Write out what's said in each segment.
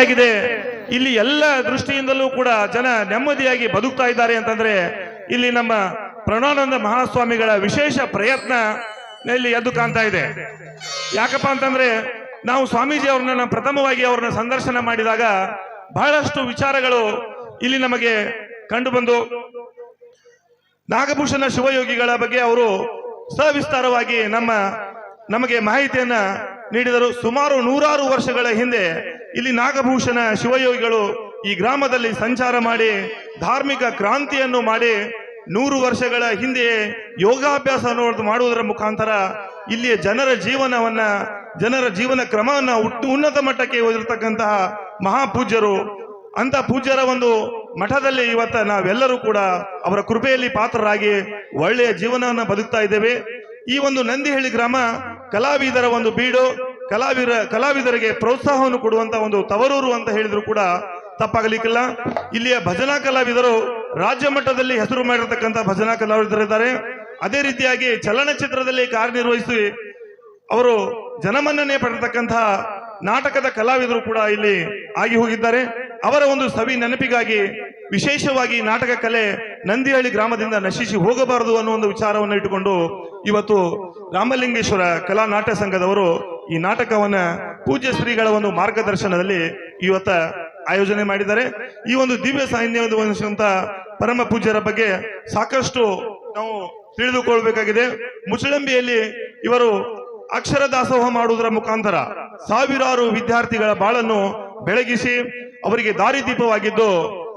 ಆಗಿದೆ. ಇಲ್ಲಿ ಎಲ್ಲ ದೃಷ್ಟಿಯಿಂದಲೂ ಕೂಡ ಜನ ನೆಮ್ಮದಿಯಾಗಿ ಬದುಕ್ತಾ ಇದ್ದಾರೆ ಅಂತಂದ್ರೆ ಇಲ್ಲಿ ನಮ್ಮ ಪ್ರಣವಾನಂದ ಮಹಾಸ್ವಾಮಿಗಳ ವಿಶೇಷ ಪ್ರಯತ್ನ ಇಲ್ಲಿ ಎದ್ದು ಕಾಣ್ತಾ ಇದೆ. ಯಾಕಪ್ಪ ಅಂತಂದ್ರೆ ನಾವು ಸ್ವಾಮೀಜಿ ಅವ್ರನ್ನ ಪ್ರಥಮವಾಗಿ ಅವ್ರನ್ನ ಸಂದರ್ಶನ ಮಾಡಿದಾಗ ಬಹಳಷ್ಟು ವಿಚಾರಗಳು ಇಲ್ಲಿ ನಮಗೆ ಕಂಡು ಬಂದು ನಾಗಭೂಷಣ ಶಿವಯೋಗಿಗಳ ಬಗ್ಗೆ ಅವರು ಸವಿಸ್ತಾರವಾಗಿ ನಮಗೆ ಮಾಹಿತಿಯನ್ನ ನೀಡಿದರು. ಸುಮಾರು 100 ವರ್ಷಗಳ ಹಿಂದೆ ಇಲ್ಲಿ ನಾಗಭೂಷಣ ಶಿವಯೋಗಿಗಳು ಈ ಗ್ರಾಮದಲ್ಲಿ ಸಂಚಾರ ಮಾಡಿ ಧಾರ್ಮಿಕ ಕ್ರಾಂತಿಯನ್ನು ಮಾಡಿ 100 ವರ್ಷಗಳ ಹಿಂದೆ ಯೋಗಾಭ್ಯಾಸ ಮಾಡುವುದರ ಮುಖಾಂತರ ಇಲ್ಲಿಯ ಜನರ ಜೀವನ ಕ್ರಮವನ್ನ ಉನ್ನತ ಮಟ್ಟಕ್ಕೆ ಒಯ್ದಿರ್ತಕ್ಕಂತಹ ಮಹಾಪೂಜ್ಯರು. ಅಂತ ಪೂಜ್ಯರ ಒಂದು ಮಠದಲ್ಲಿ ಇವತ್ತ ನಾವೆಲ್ಲರೂ ಕೂಡ ಅವರ ಕೃಪೆಯಲ್ಲಿ ಪಾತ್ರರಾಗಿ ಒಳ್ಳೆಯ ಜೀವನವನ್ನು ಬದುಕ್ತಾ ಇದ್ದೇವೆ. ಈ ಒಂದು ನಂದಿಹಳ್ಳಿ ಗ್ರಾಮ ಕಲಾವಿದರ ಒಂದು ಬೀಡು, ಕಲಾವಿದರಿಗೆ ಪ್ರೋತ್ಸಾಹವನ್ನು ಕೊಡುವಂತ ಒಂದು ತವರೂರು ಅಂತ ಹೇಳಿದ್ರು ಕೂಡ ತಪ್ಪಾಗಲಿಕ್ಕಿಲ್ಲ. ಇಲ್ಲಿಯ ಭಜನಾ ಕಲಾವಿದರು ರಾಜ್ಯ ಮಟ್ಟದಲ್ಲಿ ಹೆಸರು ಮಾಡಿರ್ತಕ್ಕಂಥ ಭಜನಾ ಕಲಾವಿದರಿದ್ದಾರೆ. ಅದೇ ರೀತಿಯಾಗಿ ಚಲನಚಿತ್ರದಲ್ಲಿ ಕಾರ್ಯನಿರ್ವಹಿಸಿ ಅವರು ಜನಮನ್ನಣೆ ಪಡೆದಿರ್ತಕ್ಕಂತಹ ನಾಟಕದ ಕಲಾವಿದರು ಕೂಡ ಇಲ್ಲಿ ಆಗಿ ಹೋಗಿದ್ದಾರೆ. ಅವರ ಒಂದು ಸವಿ ನೆನಪಿಗಾಗಿ ವಿಶೇಷವಾಗಿ ನಾಟಕ ಕಲೆ ನಂದಿಹಳ್ಳಿ ಗ್ರಾಮದಿಂದ ನಶಿಸಿ ಹೋಗಬಾರದು ಅನ್ನೋ ಒಂದು ವಿಚಾರವನ್ನು ಇಟ್ಟುಕೊಂಡು ಇವತ್ತು ರಾಮಲಿಂಗೇಶ್ವರ ಕಲಾ ನಾಟ್ಯ ಸಂಘದವರು ಈ ನಾಟಕವನ್ನ ಪೂಜ್ಯ ಶ್ರೀಗಳ ಒಂದು ಮಾರ್ಗದರ್ಶನದಲ್ಲಿ ಇವತ್ತ ಆಯೋಜನೆ ಮಾಡಿದ್ದಾರೆ. ಈ ಒಂದು ದಿವ್ಯ ಸಾನ್ನಿಧ್ಯವಂತ ಪರಮ ಪೂಜ್ಯರ ಬಗ್ಗೆ ಸಾಕಷ್ಟು ನಾವು ತಿಳಿದುಕೊಳ್ಬೇಕಾಗಿದೆ. ಮುಚ್ಚಳಂಬಿಯಲ್ಲಿ ಇವರು ಅಕ್ಷರ ದಾಸೋಹ ಮಾಡುವುದರ ಮುಖಾಂತರ ಸಾವಿರಾರು ವಿದ್ಯಾರ್ಥಿಗಳ ಬಾಳನ್ನು ಬೆಳಗಿಸಿ ಅವರಿಗೆ ದಾರಿದೀಪವಾಗಿದ್ದು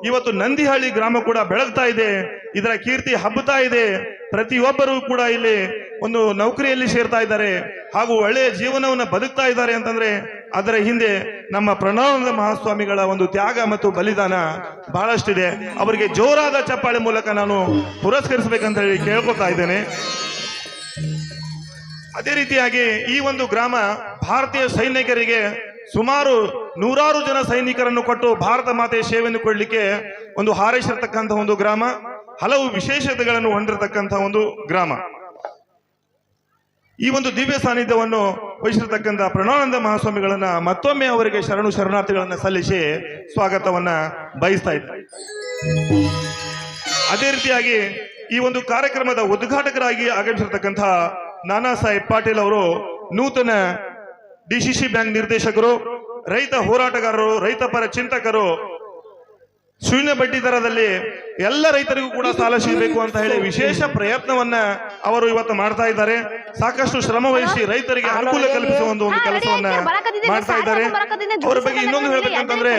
ಇವತ್ತು ನಂದಿಹಳ್ಳಿ ಗ್ರಾಮ ಕೂಡ ಬೆಳಗ್ತಾ ಇದೆ, ಇದರ ಕೀರ್ತಿ ಹಬ್ಬತಾ ಇದೆ. ಪ್ರತಿಯೊಬ್ಬರೂ ಕೂಡ ಇಲ್ಲಿ ಒಂದು ನೌಕರಿಯಲ್ಲಿ ಸೇರ್ತಾ ಇದ್ದಾರೆ ಹಾಗೂ ಒಳ್ಳೆಯ ಜೀವನವನ್ನು ಬದುಕ್ತಾ ಇದ್ದಾರೆ ಅಂತಂದ್ರೆ ಅದರ ಹಿಂದೆ ನಮ್ಮ ಪ್ರಣವಾನಂದ ಮಹಾಸ್ವಾಮಿಗಳ ಒಂದು ತ್ಯಾಗ ಮತ್ತು ಬಲಿದಾನ ಬಹಳಷ್ಟಿದೆ. ಅವರಿಗೆ ಜೋರಾದ ಚಪ್ಪಾಳೆ ಮೂಲಕ ನಾನು ಪುರಸ್ಕರಿಸಬೇಕಂತ ಹೇಳಿ ಕೇಳ್ಕೊತಾ ಇದ್ದೇನೆ. ಅದೇ ರೀತಿಯಾಗಿ ಈ ಒಂದು ಗ್ರಾಮ ಭಾರತೀಯ ಸೈನಿಕರಿಗೆ ಸುಮಾರು 100 ಜನ ಸೈನಿಕರನ್ನು ಕೊಟ್ಟು ಭಾರತ ಮಾತೆಯ ಸೇವೆಯನ್ನು ಕೊಡಲಿಕ್ಕೆ ಒಂದು ಹಾರೈಸಿರ್ತಕ್ಕಂಥ ಒಂದು ಗ್ರಾಮ, ಹಲವು ವಿಶೇಷತೆಗಳನ್ನು ಹೊಂದಿರತಕ್ಕಂಥ ಒಂದು ಗ್ರಾಮ. ಈ ಒಂದು ದಿವ್ಯ ಸಾನ್ನಿಧ್ಯವನ್ನು ವಹಿಸಿರ್ತಕ್ಕಂಥ ಪ್ರಣವಾನಂದ ಮಹಾಸ್ವಾಮಿಗಳನ್ನ ಮತ್ತೊಮ್ಮೆ ಅವರಿಗೆ ಶರಣಾರ್ಥಿಗಳನ್ನ ಸಲ್ಲಿಸಿ ಸ್ವಾಗತವನ್ನ ಬಯಸ್ತಾ ಇದ್ದಾರೆ. ಅದೇ ರೀತಿಯಾಗಿ ಈ ಒಂದು ಕಾರ್ಯಕ್ರಮದ ಉದ್ಘಾಟಕರಾಗಿ ಆಗಮಿಸಿರ್ತಕ್ಕಂಥ ನಾನಾ ಸಾಹೇಬ್ ಪಾಟೀಲ್ ಅವರು ನೂತನ ಡಿಸಿಸಿ ಬ್ಯಾಂಕ್ ನಿರ್ದೇಶಕರು, ರೈತ ಹೋರಾಟಗಾರರು, ರೈತ ಪರ ಚಿಂತಕರು, ಶೂನ್ಯ ಬಡ್ಡಿ ದರದಲ್ಲಿ ಎಲ್ಲ ರೈತರಿಗೂ ಕೂಡ ಸಾಲ ಸಿಗಬೇಕು ಅಂತ ಹೇಳಿ ವಿಶೇಷ ಪ್ರಯತ್ನವನ್ನ ಅವರು ಇವತ್ತು ಮಾಡ್ತಾ ಇದ್ದಾರೆ. ಸಾಕಷ್ಟು ಶ್ರಮ ವಹಿಸಿ ರೈತರಿಗೆ ಅನುಕೂಲ ಕಲ್ಪಿಸುವ ಒಂದು ಕೆಲಸವನ್ನ ಮಾಡ್ತಾ ಇದ್ದಾರೆ. ಅವರ ಬಗ್ಗೆ ಇನ್ನೊಂದು ಹೇಳ್ಬೇಕಂತಂದ್ರೆ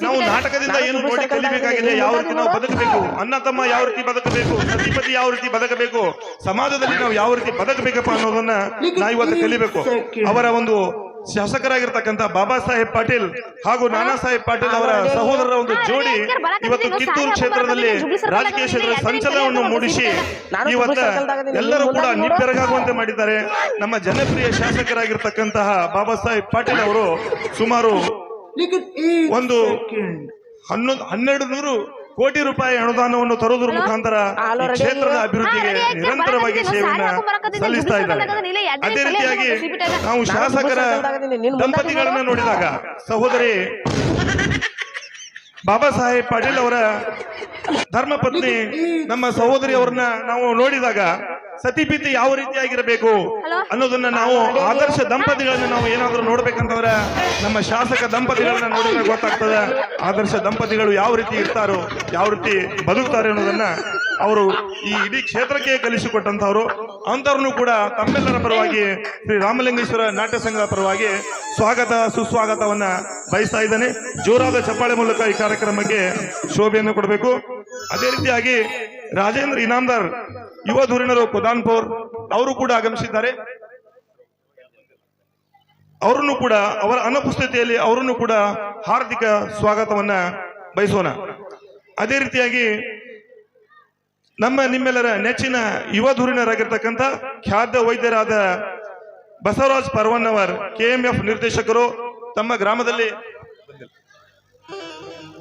ನಾವು ನಾಟಕದಿಂದ ಏನು ನೋಡಿ ಕಲಿಬೇಕಾಗಿದೆ, ಯಾವ ರೀತಿ ನಾವು ಬದುಕಬೇಕು, ಅಣ್ಣ ತಮ್ಮ ಯಾವ ರೀತಿ ಬದುಕಬೇಕು, ಸತಿಪತಿ ಯಾವ ರೀತಿ ಬದುಕಬೇಕು, ಸಮಾಜದಲ್ಲಿ ನಾವು ಯಾವ ರೀತಿ ಬದುಕಬೇಕಪ್ಪ ಅನ್ನೋದನ್ನ ನಾವು ಇವತ್ತು ಕಲಿಬೇಕು. ಅವರ ಒಂದು ಶಾಸಕರಾಗಿರ್ತಕ್ಕಂಥ ಬಾಬಾ ಸಾಹೇಬ್ ಪಾಟೀಲ್ ಹಾಗೂ ನಾನಾ ಸಾಹೇಬ್ ಪಾಟೀಲ್ ಅವರ ಸಹೋದರರ ಒಂದು ಜೋಡಿ ಇವತ್ತು ಕಿತ್ತೂರು ಕ್ಷೇತ್ರದಲ್ಲಿ ರಾಜಕೀಯ ಕ್ಷೇತ್ರದ ಸಂಚಲನವನ್ನು ಮೂಡಿಸಿ ಇವತ್ತ ಎಲ್ಲರೂ ಕೂಡ ನಿಬ್ಬೆರಗಾಗುವಂತೆ ಮಾಡಿದ್ದಾರೆ. ನಮ್ಮ ಜನಪ್ರಿಯ ಶಾಸಕರಾಗಿರ್ತಕ್ಕಂತಹ ಬಾಬಾ ಸಾಹೇಬ್ ಪಾಟೀಲ್ ಅವರು ಸುಮಾರು ಒಂದು 1200 ಕೋಟಿ ರೂಪಾಯಿ ಅನುದಾನವನ್ನು ತರುವುದರ ಮುಖಾಂತರ ಕ್ಷೇತ್ರದ ಅಭಿವೃದ್ಧಿಗೆ ನಿರಂತರವಾಗಿ ಸೇವೆಯನ್ನು ಸಲ್ಲಿಸ್ತಾ ಇದ್ದಾರೆ. ಅದೇ ರೀತಿಯಾಗಿ ನಾವು ಶಾಸಕರ ದಂಪತಿಗಳನ್ನ ನೋಡಿದಾಗ ಸಹೋದರಿ ಬಾಬಾ ಸಾಹೇಬ್ ಪಾಟೀಲ್ ಅವರ ಧರ್ಮಪತ್ನಿ ನಮ್ಮ ಸಹೋದರಿ ಅವರನ್ನ ನಾವು ನೋಡಿದಾಗ ಸತಿಪತಿ ಯಾವ ರೀತಿಯಾಗಿರಬೇಕು ಅನ್ನೋದನ್ನ ನಾವು ಆದರ್ಶ ದಂಪತಿಗಳನ್ನ ನಾವು ಏನಾದ್ರೂ ನೋಡ್ಬೇಕಂತಂದ್ರೆ ನಮ್ಮ ಶಾಸಕ ದಂಪತಿಗಳನ್ನ ನೋಡಿದ್ರೆ ಗೊತ್ತಾಗ್ತದೆ ಆದರ್ಶ ದಂಪತಿಗಳು ಯಾವ ರೀತಿ ಇರ್ತಾರೋ, ಯಾವ ರೀತಿ ಬದುಕ್ತಾರೆ ಅನ್ನೋದನ್ನ ಅವರು ಈ ಇಡೀ ಕ್ಷೇತ್ರಕ್ಕೆ ಕಲಿಸಿಕೊಟ್ಟಂತವ್ರು. ಅಂತವ್ರನ್ನು ಕೂಡ ತಮ್ಮೆಲ್ಲರ ಪರವಾಗಿ ಶ್ರೀ ರಾಮಲಿಂಗೇಶ್ವರ ನಾಟ್ಯ ಸಂಘದ ಪರವಾಗಿ ಸುಸ್ವಾಗತವನ್ನ ಬಯಸ್ತಾ ಇದ್ದಾನೆ. ಜೋರಾದ ಚಪ್ಪಾಳೆ ಮೂಲಕ ಈ ಕಾರ್ಯಕ್ರಮಕ್ಕೆ ಶೋಭೆಯನ್ನು ಕೊಡಬೇಕು. ಅದೇ ರೀತಿಯಾಗಿ ರಾಜೇಂದ್ರ ಇನಾಮದಾರ್ ಯುವ ಧುರೀಣರು ಕುದಾನ್ಪುರ್ ಅವರು ಕೂಡ ಆಗಮಿಸಿದ್ದಾರೆ. ಅವರನ್ನು ಕೂಡ ಅವರ ಅನುಪಸ್ಥಿತಿಯಲ್ಲಿ ಅವರನ್ನು ಕೂಡ ಹಾರ್ದಿಕ ಸ್ವಾಗತವನ್ನ ಬಯಸೋಣ. ಅದೇ ರೀತಿಯಾಗಿ ನಿಮ್ಮೆಲ್ಲರ ನೆಚ್ಚಿನ ಯುವ ಧುರೀಣರಾಗಿರ್ತಕ್ಕಂಥ ಖ್ಯಾತ ವೈದ್ಯರಾದ ಬಸವರಾಜ್ ಪರ್ವನ್ನವರ್ KMF ನಿರ್ದೇಶಕರು ತಮ್ಮ ಗ್ರಾಮದಲ್ಲಿ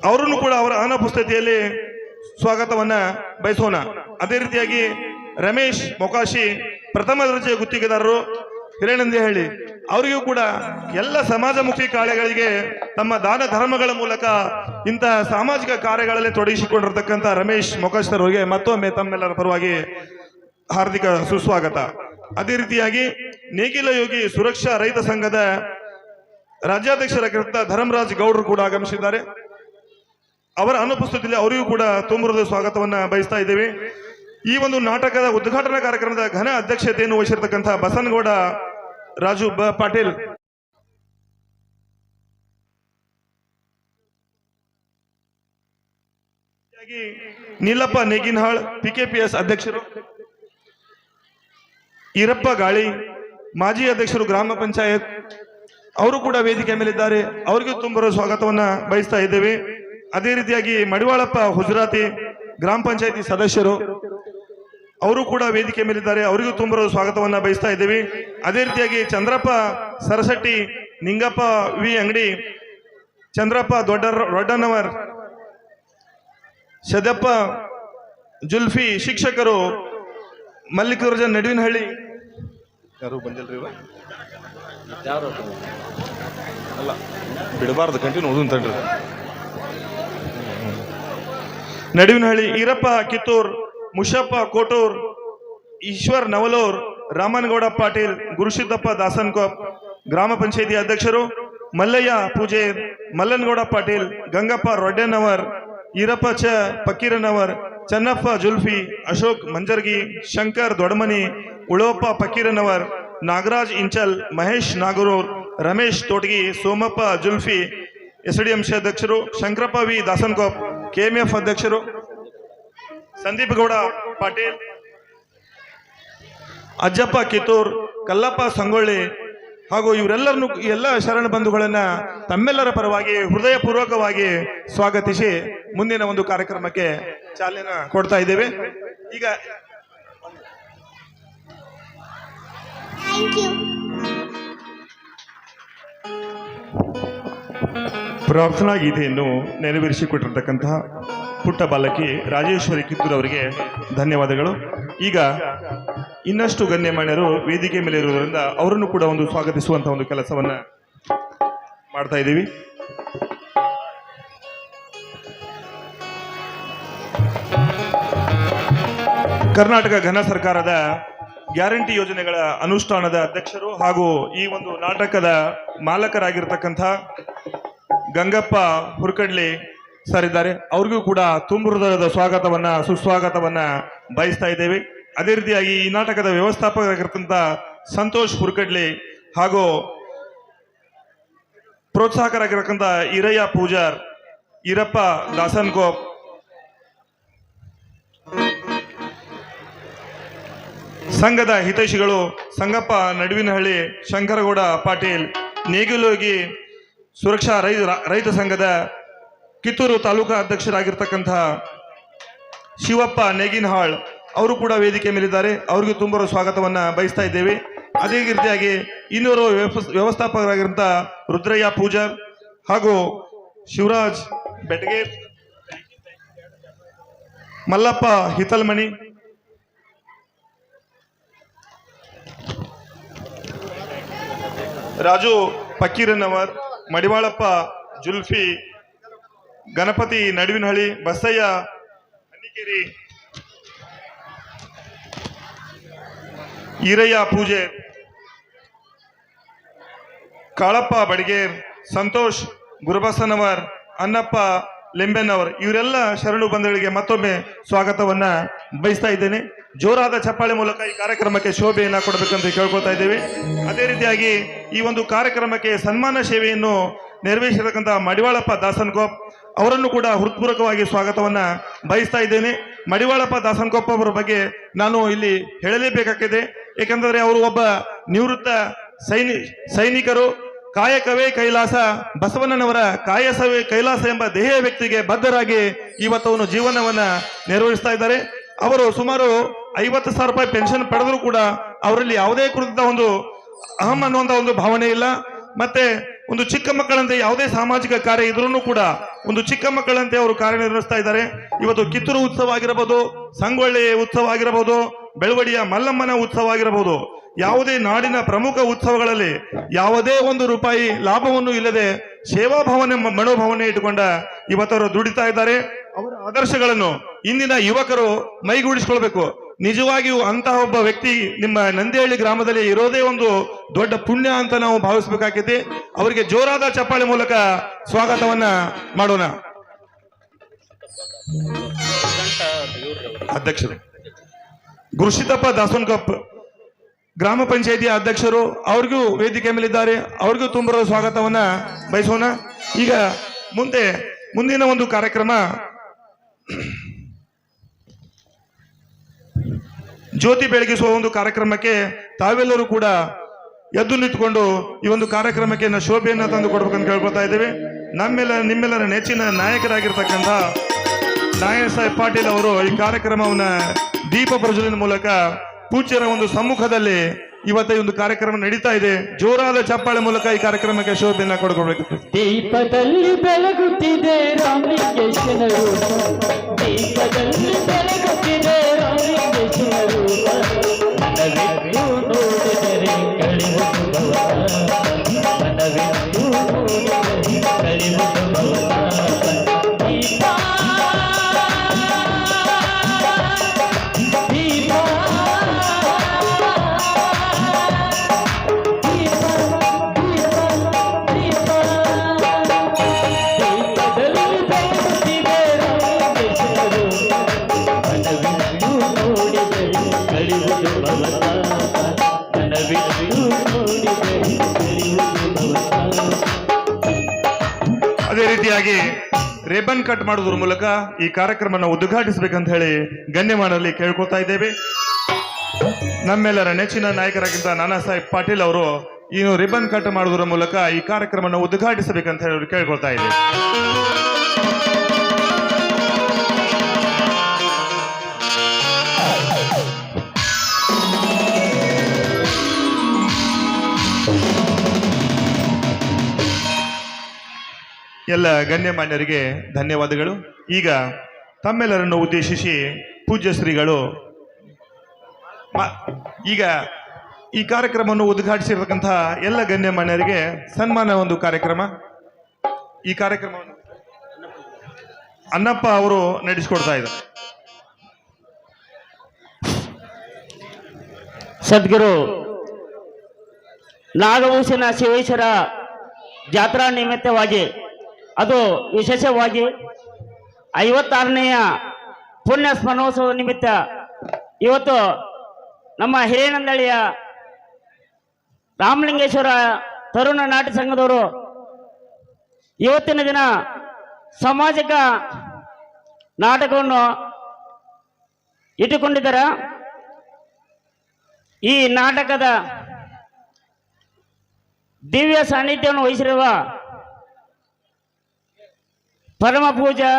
ಅವರನ್ನು ಕೂಡ ಅವರ ಅನುಪಸ್ಥಿತಿಯಲ್ಲಿ ಸ್ವಾಗತವನ್ನ ಬಯಸೋಣ. ಅದೇ ರೀತಿಯಾಗಿ ರಮೇಶ್ ಮೊಕಾಶಿ ಪ್ರಥಮ ದರ್ಜೆ ಗುತ್ತಿಗೆದಾರರು ಹಿರೇನಂದಿಹಳ್ಳಿ ಅವರಿಗೂ ಕೂಡ ಎಲ್ಲ ಸಮಾಜಮುಖಿ ಕಾರ್ಯಗಳಿಗೆ ತಮ್ಮ ದಾನ ಧರ್ಮಗಳ ಮೂಲಕ ಇಂತಹ ಸಾಮಾಜಿಕ ಕಾರ್ಯಗಳಲ್ಲಿ ತೊಡಗಿಸಿಕೊಂಡಿರ್ತಕ್ಕಂಥ ರಮೇಶ್ ಮೊಕಸ್ತರ್ ಅವರಿಗೆ ಮತ್ತೊಮ್ಮೆ ತಮ್ಮೆಲ್ಲರ ಪರವಾಗಿ ಹಾರ್ದಿಕ ಸುಸ್ವಾಗತ. ಅದೇ ರೀತಿಯಾಗಿ ನೇಗಿಲ ಯೋಗಿ ಸುರಕ್ಷಾ ರೈತ ಸಂಘದ ರಾಜ್ಯಾಧ್ಯಕ್ಷರಾಗಿರುವಂತಹ ಧರ್ಮರಾಜ್ ಗೌಡರು ಕೂಡ ಆಗಮಿಸಿದ್ದಾರೆ. ಅವರ ಅನುಪಸ್ಥಿತಿಯಲ್ಲಿ ಅವರಿಗೂ ಕೂಡ ತುಂಬುರದ ಸ್ವಾಗತವನ್ನ ಬಯಸ್ತಾ ಇದ್ದೇವೆ. ಈ ಒಂದು ನಾಟಕದ ಉದ್ಘಾಟನಾ ಕಾರ್ಯಕ್ರಮದ ಘನ ಅಧ್ಯಕ್ಷತೆಯನ್ನು ವಹಿಸಿರ್ತಕ್ಕಂಥ ಬಸನಗೌಡ ರಾಜು ಪಾಟೀಲ್, ನೀಲಪ್ಪ ನೇಗಿನಹಾಳ್ ಪಿಕೆಪಿಎಸ್ ಅಧ್ಯಕ್ಷರು, ಈರಪ್ಪ ಗಾಳಿ ಮಾಜಿ ಅಧ್ಯಕ್ಷರು ಗ್ರಾಮ ಪಂಚಾಯತ್ ಅವರು ಕೂಡ ವೇದಿಕೆ ಮೇಲಿದ್ದಾರೆ. ಅವರಿಗೂ ತುಂಬರ ಸ್ವಾಗತವನ್ನ ಬಯಸ್ತಾ ಇದ್ದೇವೆ. ಅದೇ ರೀತಿಯಾಗಿ ಮಡಿವಾಳಪ್ಪ ಹುಜರಾತಿ ಗ್ರಾಮ ಪಂಚಾಯತಿ ಸದಸ್ಯರು ಅವರು ಕೂಡ ವೇದಿಕೆ ಮೇಲಿದ್ದಾರೆ. ಅವರಿಗೂ ತುಂಬರ ಸ್ವಾಗತವನ್ನ ಬಯಸ್ತಾ ಇದ್ದೇವೆ. ಅದೇ ರೀತಿಯಾಗಿ ಚಂದ್ರಪ್ಪ ಸರಸಟ್ಟಿ, ನಿಂಗಪ್ಪ ವಿ ಅಂಗಡಿ, ಚಂದ್ರಪ್ಪ ದೊಡ್ಡನವರ್, ಶದಪ್ಪ ಜುಲ್ಫಿ ಶಿಕ್ಷಕರು, ಮಲ್ಲಿಕಾರ್ಜುನ್ ನಡುವಿನಹಳ್ಳಿ ಯಾರು ಬಂದಿಲ್ರಿ ಅಲ್ಲ ಬಿಡಬಾರ್ದು ಕಂಟಿನ್ಯೂ ಓದಂತನ್ರಿ. ನಡುವಿನಹಳ್ಳಿ ಈರಪ್ಪ ಕಿತ್ತೂರ್, ಮುಷಪ್ಪ ಕೋಟೂರ್, ಈಶ್ವರ್ ನವಲೂರ್, ರಾಮನಗೌಡ ಪಾಟೀಲ್, ಗುರುಸಿದ್ದಪ್ಪ ದಾಸನ್ಕೋಪ್ ಗ್ರಾಮ ಪಂಚಾಯಿತಿ ಅಧ್ಯಕ್ಷರು, ಮಲ್ಲಯ್ಯ ಪೂಜೇರ್, ಮಲ್ಲನಗೌಡ ಪಾಟೀಲ್, ಗಂಗಪ್ಪ ರೊಡ್ಡೆನವರ್, ಈರಪ್ಪ ಪಕ್ಕೀರನವರ್, ಚನ್ನಪ್ಪ ಜುಲ್ಫಿ, ಅಶೋಕ್ ಮಂಜರ್ಗಿ, ಶಂಕರ್ ದೊಡಮನಿ, ಉಳವಪ್ಪ ಪಕ್ಕೀರನವರ್, ನಾಗರಾಜ್ ಇಂಚಲ್, ಮಹೇಶ್ ನಾಗರೂರ್, ರಮೇಶ್ ತೋಟಗಿ, ಸೋಮಪ್ಪ ಜುಲ್ಫಿ ಎಸ್ಡಿಎಂಸಿ ಅಧ್ಯಕ್ಷರು, ಶಂಕರಪ್ಪ ವಿ ದಾಸನ್ಕೋಪ್ ಕೆಎಂಎಫ್ ಅಧ್ಯಕ್ಷರು, ಸಂದೀಪ್ ಗೌಡ ಪಾಟೀಲ್, ಅಜ್ಜಪ್ಪ ಕಿತ್ತೂರ್, ಕಲ್ಲಪ್ಪ ಸಂಗೊಳ್ಳಿ ಹಾಗೂ ಇವರೆಲ್ಲರನ್ನು ಎಲ್ಲ ಶರಣ ಬಂಧುಗಳನ್ನ ತಮ್ಮೆಲ್ಲರ ಪರವಾಗಿ ಹೃದಯಪೂರ್ವಕವಾಗಿ ಸ್ವಾಗತಿಸಿ ಮುಂದಿನ ಒಂದು ಕಾರ್ಯಕ್ರಮಕ್ಕೆ ಚಾಲನೆ ಕೊಡ್ತಾ ಇದ್ದೇವೆ. ಈಗ ಪ್ರಾರ್ಥನಾ ಗೀತೆಯನ್ನು ನೆರವೇರಿಸಿಕೊಟ್ಟಿರ್ತಕ್ಕಂತಹ ಪುಟ್ಟ ಬಾಲಕಿ ರಾಜೇಶ್ವರಿ ಕಿತ್ತೂರ್ ಅವರಿಗೆ ಧನ್ಯವಾದಗಳು. ಈಗ ಇನ್ನಷ್ಟು ಗಣ್ಯಮಾನ್ಯರು ವೇದಿಕೆ ಮೇಲೆ ಇರುವುದರಿಂದ ಅವರನ್ನು ಕೂಡ ಒಂದು ಸ್ವಾಗತಿಸುವಂತಹ ಒಂದು ಕೆಲಸವನ್ನ ಮಾಡ್ತಾ ಇದ್ದೀವಿ. ಕರ್ನಾಟಕ ಘನ ಸರ್ಕಾರದ ಗ್ಯಾರಂಟಿ ಯೋಜನೆಗಳ ಅನುಷ್ಠಾನದ ಅಧ್ಯಕ್ಷರು ಹಾಗೂ ಈ ಒಂದು ನಾಟಕದ ಮಾಲಕರಾಗಿರ್ತಕ್ಕಂಥ ಗಂಗಪ್ಪ ಹುರ್ಕಡ್ಲಿ ಸರ್ ಇದ್ದಾರೆ. ಅವ್ರಿಗೂ ಕೂಡ ತುಂಬ ಹೃದಯದ ಸ್ವಾಗತವನ್ನ ಸುಸ್ವಾಗತವನ್ನ ಬಯಸ್ತಾ ಇದ್ದೇವೆ. ಅದೇ ರೀತಿಯಾಗಿ ಈ ನಾಟಕದ ವ್ಯವಸ್ಥಾಪಕರಾಗಿರ್ತಕ್ಕಂಥ ಸಂತೋಷ್ ಹುರ್ಕಡ್ಲಿ ಹಾಗೂ ಪ್ರೋತ್ಸಾಹಕರಾಗಿರ್ತಕ್ಕಂಥ ಈರಯ್ಯ ಪೂಜಾರ್, ಈರಪ್ಪ ದಾಸನ್ಕೋಪ್, ಸಂಘದ ಹಿತೈಷಿಗಳು ಸಂಗಪ್ಪ ನಡುವಿನಹಳ್ಳಿ, ಶಂಕರಗೌಡ ಪಾಟೀಲ್, ನೇಗಿಲೋಗಿ ಸುರಕ್ಷಾ ರೈತ ಸಂಘದ ಕಿತ್ತೂರು ತಾಲೂಕಾ ಅಧ್ಯಕ್ಷರಾಗಿರ್ತಕ್ಕಂಥ ಶಿವಪ್ಪ ನೇಗಿನಹಾಳ್ ಅವರು ಕೂಡ ವೇದಿಕೆ ಮೇಲಿದ್ದಾರೆ. ಅವರಿಗೂ ತುಂಬ ಸ್ವಾಗತವನ್ನ ಬಯಸ್ತಾ ಇದ್ದೇವೆ. ಅದೇ ರೀತಿಯಾಗಿ ಇನ್ನೂರು ವ್ಯವಸ್ಥಾಪಕರಾಗಿರುವಂಥ ರುದ್ರಯ್ಯ ಪೂಜಾರ್ ಹಾಗೂ ಶಿವರಾಜ್ ಬೆಟಗೇರ್, ಮಲ್ಲಪ್ಪ ಹಿತಲ್ಮಣಿ, ರಾಜು ಪಕ್ಕೀರನವರ್, ಮಡಿವಾಳಪ್ಪ ಜುಲ್ಫಿ, ಗಣಪತಿ ನಡುವಿನಹಳ್ಳಿ, ಬಸಯ್ಯ ಹನ್ನಿಕೇರಿ, ಈರಯ್ಯ ಪೂಜೆ, ಕಾಳಪ್ಪ ಬಡಿಗೇರ್, ಸಂತೋಷ್ ಗುರುಬಸನವರ್, ಅನ್ನಪ್ಪ ಲಿಂಬೆನವರ್ ಇವರೆಲ್ಲ ಶರಣು ಬಂಧುಗಳಿಗೆ ಮತ್ತೊಮ್ಮೆ ಸ್ವಾಗತವನ್ನ ಬಯಸ್ತಾ ಇದ್ದೇನೆ. ಜೋರಾದ ಚಪ್ಪಾಳೆ ಮೂಲಕ ಈ ಕಾರ್ಯಕ್ರಮಕ್ಕೆ ಶೋಭೆಯನ್ನ ಕೊಡಬೇಕಂತ ಕೇಳ್ಕೊತಾ ಇದ್ದೇವೆ. ಅದೇ ರೀತಿಯಾಗಿ ಈ ಒಂದು ಕಾರ್ಯಕ್ರಮಕ್ಕೆ ಸನ್ಮಾನ ಸೇವೆಯನ್ನು ನೆರವೇರಿಸಿರ್ತಕ್ಕಂಥ ಮಡಿವಾಳಪ್ಪ ದಾಸನ್ಕೋಪ್ ಅವರನ್ನು ಕೂಡ ಹೃತ್ಪೂರ್ವಕವಾಗಿ ಸ್ವಾಗತವನ್ನ ಬಯಸ್ತಾ ಇದ್ದೇನೆ. ಮಡಿವಾಳಪ್ಪ ದಾಸನ್ಕೋಪ್ ಅವರ ಬಗ್ಗೆ ನಾನು ಇಲ್ಲಿ ಹೇಳಲೇಬೇಕಾಗಿದೆ. ಏಕೆಂದರೆ ಅವರು ಒಬ್ಬ ನಿವೃತ್ತ ಸೈನಿಕರು. ಕಾಯಕವೇ ಕೈಲಾಸ, ಬಸವಣ್ಣನವರ ಕಾಯಸವೇ ಕೈಲಾಸ ಎಂಬ ಧ್ಯೇಯ ವ್ಯಕ್ತಿಗೆ ಬದ್ಧರಾಗಿ ಇವತ್ತು ಜೀವನವನ್ನ ನಿರ್ವಹಿಸ್ತಾ ಇದ್ದಾರೆ. ಅವರು ಸುಮಾರು 50,000 ರೂಪಾಯಿ ಪೆನ್ಷನ್ ಪಡೆದರೂ ಕೂಡ ಅವರಲ್ಲಿ ಯಾವುದೇ ಕುರಿತ ಒಂದು ಅಹಂ ಅನ್ನುವಂತ ಒಂದು ಭಾವನೆ ಇಲ್ಲ. ಮತ್ತೆ ಒಂದು ಚಿಕ್ಕ ಮಕ್ಕಳಂತೆ ಯಾವುದೇ ಸಾಮಾಜಿಕ ಕಾರ್ಯ ಇದ್ರೂ ಕೂಡ ಒಂದು ಚಿಕ್ಕ ಮಕ್ಕಳಂತೆ ಅವರು ಕಾರ್ಯನಿರ್ವಹಿಸ್ತಾ ಇದ್ದಾರೆ. ಇವತ್ತು ಕಿತ್ತೂರು ಉತ್ಸವ ಆಗಿರಬಹುದು, ಸಂಗೊಳ್ಳಿ ಉತ್ಸವ ಆಗಿರಬಹುದು, ಬೆಳವಡಿಯ ಮಲ್ಲಮ್ಮನ ಉತ್ಸವ ಆಗಿರಬಹುದು, ಯಾವುದೇ ನಾಡಿನ ಪ್ರಮುಖ ಉತ್ಸವಗಳಲ್ಲಿ ಯಾವುದೇ ಒಂದು ರೂಪಾಯಿ ಲಾಭವನ್ನು ಇಲ್ಲದೆ ಸೇವಾ ಭಾವನೆ ಮನೋಭಾವನೆ ಇಟ್ಟುಕೊಂಡ ಇವತ್ತವರು ದುಡಿತಾ ಇದ್ದಾರೆ. ಅವರ ಆದರ್ಶಗಳನ್ನು ಇಂದಿನ ಯುವಕರು ಮೈಗೂಡಿಸಿಕೊಳ್ಬೇಕು. ನಿಜವಾಗಿಯೂ ಅಂತಹ ಒಬ್ಬ ವ್ಯಕ್ತಿ ನಿಮ್ಮ ನಂದಿಹಳ್ಳಿ ಗ್ರಾಮದಲ್ಲಿ ಇರೋದೇ ಒಂದು ದೊಡ್ಡ ಪುಣ್ಯ ಅಂತ ನಾವು ಭಾವಿಸಬೇಕಾಗಿದೆ. ಅವರಿಗೆ ಜೋರಾದ ಚಪ್ಪಾಳೆ ಮೂಲಕ ಸ್ವಾಗತವನ್ನ ಮಾಡೋಣ. ಅಧ್ಯಕ್ಷರು ಗುರುಸಿದ್ದಪ್ಪ ದಾಸೋನ್ಕಪ್ ಗ್ರಾಮ ಪಂಚಾಯಿತಿಯ ಅಧ್ಯಕ್ಷರು, ಅವ್ರಿಗೂ ವೇದಿಕೆ ಮೇಲಿದ್ದಾರೆ, ಅವ್ರಿಗೂ ತುಂಬ ಸ್ವಾಗತವನ್ನ ಬಯಸೋಣ. ಈಗ ಮುಂದಿನ ಒಂದು ಕಾರ್ಯಕ್ರಮ ಜ್ಯೋತಿ ಬೆಳಗಿಸುವ ಒಂದು ಕಾರ್ಯಕ್ರಮಕ್ಕೆ ತಾವೆಲ್ಲರೂ ಕೂಡ ಎದ್ದು ನಿಂತುಕೊಂಡು ಈ ಒಂದು ಕಾರ್ಯಕ್ರಮಕ್ಕೆ ಶೋಭೆಯನ್ನ ತಂದು ಕೊಡ್ಬೇಕಂತ ಕೇಳ್ಕೊತಾ ಇದ್ದೇವೆ. ನಿಮ್ಮೆಲ್ಲರ ನೆಚ್ಚಿನ ನಾಯಕರಾಗಿರ್ತಕ್ಕಂಥ ನಾರಾಯಣ ಸಾಹೇಬ್ ಪಾಟೀಲ್ ಅವರು ಈ ಕಾರ್ಯಕ್ರಮವನ್ನ ದೀಪ ಪ್ರಜ್ವಲನೆ ಮೂಲಕ ಪೂಜ್ಯರ ಒಂದು ಸಮ್ಮುಖದಲ್ಲಿ ಇವತ್ತು ಒಂದು ಕಾರ್ಯಕ್ರಮ ನಡೀತಾ ಇದೆ. ಜೋರಾದ ಚಪ್ಪಾಳೆ ಮೂಲಕ ಈ ಕಾರ್ಯಕ್ರಮಕ್ಕೆ ಶೋಭೆಯನ್ನ ಕೊಡ್ಕೊಳ್ಬೇಕು. ದೀಪದಲ್ಲಿ ಬೆಳಗುತ್ತಿದೆ ರಾಮಲಿಂಗೇಶನ ರೂಪ, ದೀಪದಲ್ಲಿ ಬೆಳಗುತ್ತಿದೆ ರಾಮಲಿಂಗೇಶನ ರೂಪ, ಮನವಿಟ್ಟು ನೋಡಿದರೆ ಕಳಿಯುವುದು ಭವ, ಮನವಿಟ್ಟು ನೋಡಿದರೆ ಕಳಿಯುವುದು ಭವ. ಅದೇ ರೀತಿಯಾಗಿ ರೇಬನ್ ಕಟ್ ಮಾಡೋದ್ರ ಮೂಲಕ ಈ ಕಾರ್ಯಕ್ರಮನ ಉದ್ಘಾಟಿಸಬೇಕಂತ ಹೇಳಿ ಗಣ್ಯಮಾನರಲ್ಲಿ ಕೇಳ್ಕೊತಾ ಇದ್ದೇವೆ. ನಮ್ಮೆಲ್ಲರ ನೆಚ್ಚಿನ ನಾಯಕರಾಗಿದ್ದ ನಾನಾ ಸಾಹೇಬ್ ಪಾಟೀಲ್ ಅವರು ಇನ್ನು ರಿಬನ್ ಕಟ್ ಮಾಡೋದ್ರ ಮೂಲಕ ಈ ಕಾರ್ಯಕ್ರಮನ ಉದ್ಘಾಟಿಸಬೇಕಂತ ಹೇಳಿ ಕೇಳ್ಕೊಳ್ತಾ ಇದ್ದೇವೆ. ಎಲ್ಲ ಗಣ್ಯಮಾನ್ಯರಿಗೆ ಧನ್ಯವಾದಗಳು. ಈಗ ತಮ್ಮೆಲ್ಲರನ್ನು ಉದ್ದೇಶಿಸಿ ಪೂಜ್ಯ ಶ್ರೀಗಳು ಈಗ ಈ ಕಾರ್ಯಕ್ರಮವನ್ನು ಉದ್ಘಾಟಿಸಿರ್ತಕ್ಕಂತಹ ಎಲ್ಲ ಗಣ್ಯಮಾನ್ಯರಿಗೆ ಸನ್ಮಾನ ಒಂದು ಕಾರ್ಯಕ್ರಮ. ಈ ಕಾರ್ಯಕ್ರಮವನ್ನು ಅನ್ನಪ್ಪ ಅವರು ನಡೆಸಿಕೊಡ್ತಾ ಇದ್ದಾರೆ. ಸದ್ಗುರು ನಾಗಭೂಷಣ ಶಿವೇಶ್ವರ ಜಾತ್ರಾ ನಿಮಿತ್ತವಾಗಿ, ಅದು ವಿಶೇಷವಾಗಿ 56ನೇಯ ಪುಣ್ಯ ಸ್ಮರಣೋತ್ಸವದ ನಿಮಿತ್ತ ಇವತ್ತು ನಮ್ಮ ಹಿರೇನಂದಳ್ಳಿಯ ರಾಮಲಿಂಗೇಶ್ವರ ತರುಣ ನಾಟ್ಯ ಸಂಘದವರು ಇವತ್ತಿನ ದಿನ ಸಾಮಾಜಿಕ ನಾಟಕವನ್ನು ಇಟ್ಟುಕೊಂಡಿದ್ದಾರೆ. ಈ ನಾಟಕದ ದಿವ್ಯ ಸಾನ್ನಿಧ್ಯವನ್ನು ವಹಿಸಿರುವ ಪರಮ ಪೂಜಾ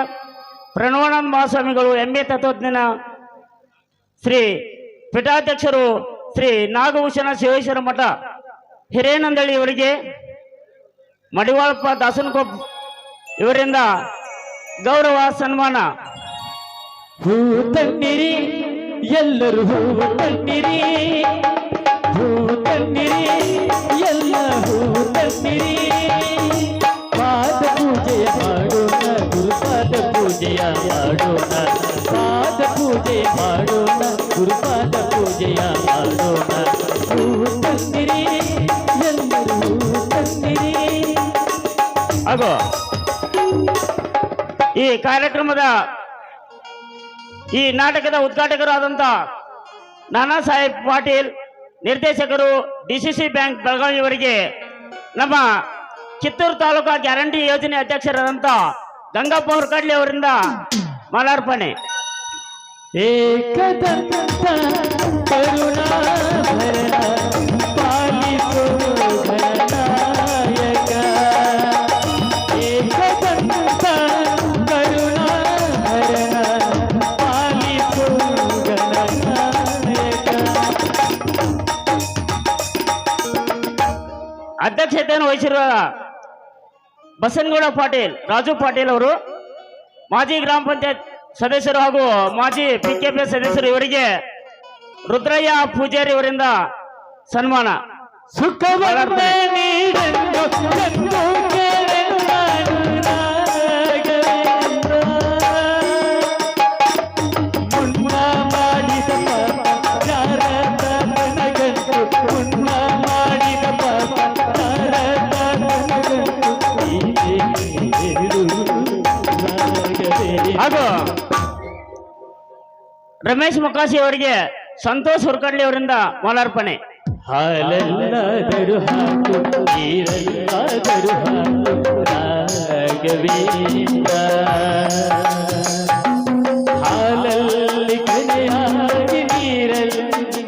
ಪ್ರಣವಾನಂದ ಮಹಾಸ್ವಾಮಿಗಳು, MA ತತ್ವಜ್ಞಾನ ಶ್ರೀ ಪೀಠಾಧ್ಯಕ್ಷರು ಶ್ರೀ ನಾಗಭೂಷಣ ಶಿವೇಶ್ವರ ಮಠ ಹಿರೇನಂದಳ್ಳಿ ಇವರಿಗೆ, ಮಡಿವಾಳಪ್ಪ ದಾಸನಕೊಪ್ಪ ಇವರಿಂದ ಗೌರವ ಸನ್ಮಾನ. ಹೂ ತನ್ನಿರಿ ಎಲ್ಲರೂ, ಹೂ ತನ್ನಿರಿ, ಹೂ ತನ್ನಿರಿ ಎಲ್ಲ, ಹೂ ತನ್ನಿರಿ, ಪಾದ ಪೂಜೆಯ ಮಾಡೋಣ, ಗುರುಪಾದ ಪೂಜೆಯ ಮಾಡೋಣ, ಪಾದ ಪೂಜೆ ಮಾಡೋಣ, ಗುರುಪಾದ ಪೂಜೆಯ ಮಾಡೋಣ. ಹೂ ತನ್ನಿರಿ ಎಲ್ಲರೂ, ಹೂ ತನ್ನಿರಿ. ಹಾಗೂ ಈ ಕಾರ್ಯಕ್ರಮದ ಈ ನಾಟಕದ ಉದ್ಘಾಟಕರಾದಂಥ ನಾನಾ ಸಾಹೇಬ್ ಪಾಟೀಲ್, ನಿರ್ದೇಶಕರು DCC ಬ್ಯಾಂಕ್ ಬೆಳಗಾವಿ ಅವರಿಗೆ, ನಮ್ಮ ಕಿತ್ತೂರು ತಾಲೂಕಾ ಗ್ಯಾರಂಟಿ ಯೋಜನೆ ಅಧ್ಯಕ್ಷರಾದಂಥ ಗಂಗಪ್ಪ ಹೊರಕಡ್ಲಿ ಅವರಿಂದ ಮಾಲಾರ್ಪಣೆ. ಏಕದಂತ ಕರುಣಾಭರಣ ಪಾಲಿಸೋ ಗಣನಾಯಕ, ಏಕದಂತ ಕರುಣಾಭರಣ ಪಾಲಿಸೋ ಗಣನಾಯಕ. ಅಧ್ಯಕ್ಷತೆಯನ್ನು ವಹಿಸಿರುವ ಬಸನಗೌಡ ಪಾಟೀಲ್, ರಾಜು ಪಾಟೀಲ್ ಅವರು, ಮಾಜಿ ಗ್ರಾಮ ಪಂಚಾಯತ್ ಸದಸ್ಯರು ಹಾಗೂ ಮಾಜಿ PKP ಸದಸ್ಯರು, ಇವರಿಗೆ ರುದ್ರಯ್ಯ ಪೂಜಾರಿ ಅವರಿಂದ ಸನ್ಮಾನ. ಸುಖವನ್ನೇ ನೀಡೆಂದು ಎಂದು ಕೇಳೆನು ನಾನು ರಾಘವೇಂದ್ರ. ಮುನ್ನ ಮಾಡಿದ ಪಾಪ ಯಾರದ ನನಗಂತು, ಮುನ್ನ ಮಾಡಿದ ಪಾಪ ಯಾರದ ನನಗಂತು, ಹೀಗೆ ನೀಡು ರಾಘವೇಂದ್ರ. ಹಾಗೂ ರಮೇಶ್ ಮೊಕಾಸಿ ಅವರಿಗೆ ಸಂತೋಷ್ ಹುರ್ಕಡ್ಲಿ ಅವರಿಂದ ಮಾಲಾರ್ಪಣೆ. ಹಾಲಲ್ಲಾದರೂ ಹಾಕು ನೀರಲ್ಲಾದರೂ ಹಾಕು ರಾಘವೇಂದ್ರ. ಹಾಲಲ್ಲಿ ಕಲೆಯಾಗಿ ನೀರಲ್ಲಿ